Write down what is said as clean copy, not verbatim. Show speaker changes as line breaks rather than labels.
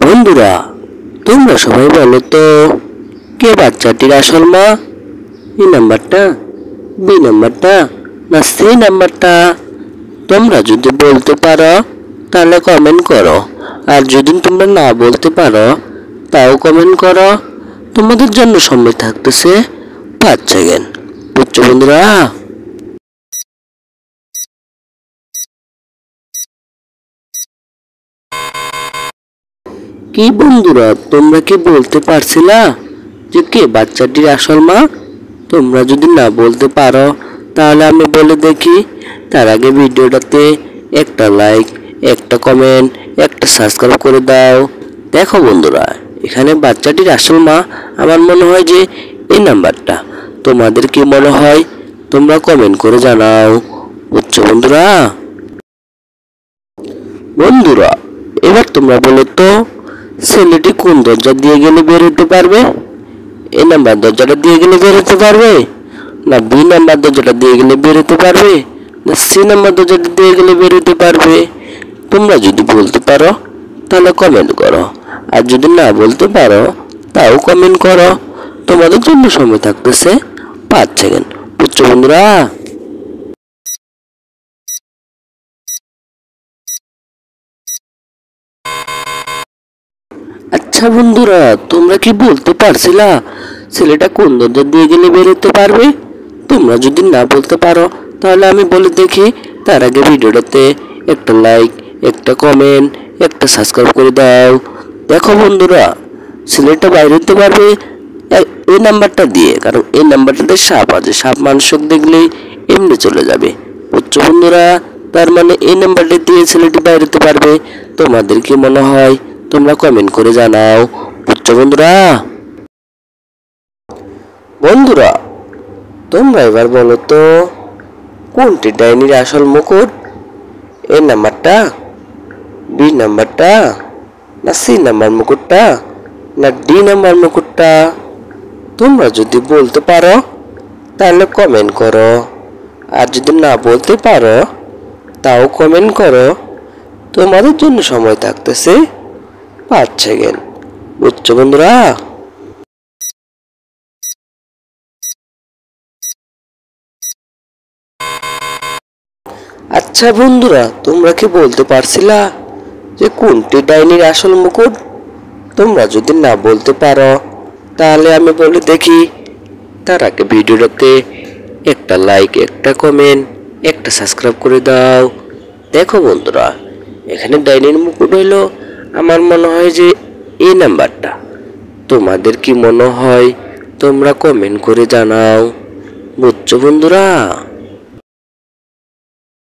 বন্ধুরা, তোমরা সবাই বলো তো, কে বাচ্চাটির আসল মা? এ নাম্বারটা, বি নাম্বারটা, না সি নাম্বারটা? তোমরা যদি বলতে পারো তাহলে কমেন্ট করো, আর যদি তোমরা না বলতে পারো তাও কমেন্ট করো। তোমাদের জন্য সময় থাকতেছে 5 সেকেন্ড। বুঝছো বন্ধুরা? কি বন্ধুরা, তোমরা কি বলতে পারছিলা যে কে বাচ্চাটির আসল মা? তোমরা যদি না বলতে পারো তাহলে আমি বলে দেখি। তার আগে ভিডিওটাতে একটা লাইক, একটা কমেন্ট, একটা সাবস্ক্রাইব করে দাও। দেখো বন্ধুরা, এখানে বাচ্চাটির আসল মা আমার মনে হয় যে এই নাম্বারটা। তোমাদের কি মনে হয়? তোমরা কমেন্ট করে জানাও। বুঝছো বন্ধুরা? বন্ধুরা, এবার তোমরা বলো তো, ছেলেটি কোন দরজা দিয়ে গেলে বের হতে পারবে? এ নাম্বার দরজাটা দিয়ে গেলে বের হতে পারবে, না বি নাম্বার দরজাটা দিয়ে গেলে বের হতে পারবে, না সি নাম্বার দরজাটা দিয়ে গেলে বের হতে পারবে? তোমরা যদি বলতে পারো তাহলে কমেন্ট করো, আর যদি না বলতে পারো তাও কমেন্ট করো। তোমাদের জন্য সময় থাকতেছে 5 সেকেন্ড। বুঝছো বন্ধুরা? আচ্ছা বন্ধুরা, তোমরা কি বলতে পারছিলা ছেলেটা কোন দরজা দিয়ে গেলে বের হতে পারবে? তোমরা যদি না বলতে পারো তাহলে আমি বলে দেখি। তার আগে ভিডিওটাতে একটা লাইক, একটা কমেন্ট, একটা সাবস্ক্রাইব করে দাও। দেখো বন্ধুরা, ছেলেটা বাইরে হতে পারবে এই নাম্বারটা দিয়ে, কারণ এই নাম্বারটাতে সাপ আছে। সাপ মানুষকে দেখলেই এমনি চলে যাবে। বুঝছো বন্ধুরা? তার মানে এই নাম্বারটা দিয়ে ছেলেটি বাইরে হতে পারবে। তোমাদের কি মনে হয়? তোমরা কমেন্ট করে জানাও। বুঝছো বন্ধুরা? বন্ধুরা, তোমরা এবার বলো তো, কোনটি ডাইনির আসল মুকুট? এ নাম্বারটা, বি নাম্বারটা, না সি নাম্বার মুকুটটা, না ডি নাম্বার মুকুটটা? তোমরা যদি বলতে পারো তাহলে কমেন্ট করো, আর যদি না বলতে পারো তাও কমেন্ট করো। তোমাদের জন্য সময় থাকতেছে 5 সেকেন্ড। বুঝছো বন্ধুরা? আচ্ছা বন্ধুরা, তোমরা কি বলতে পারছিলা যে কোনটি ডাইনির আসল মুকুট? তোমরা যদি না বলতে পারো তাহলে আমি বলে দেখি। তার আগে ভিডিওটাতে একটা লাইক, একটা কমেন্ট, একটা সাবস্ক্রাইব করে দাও। দেখো বন্ধুরা, এখানে ডাইনির মুকুট হইলো আমার মনে হয় যে এই নাম্বারটা। তোমাদের কি মনে হয়? তোমরা কমেন্ট করে জানাও। বুঝছো বন্ধুরা?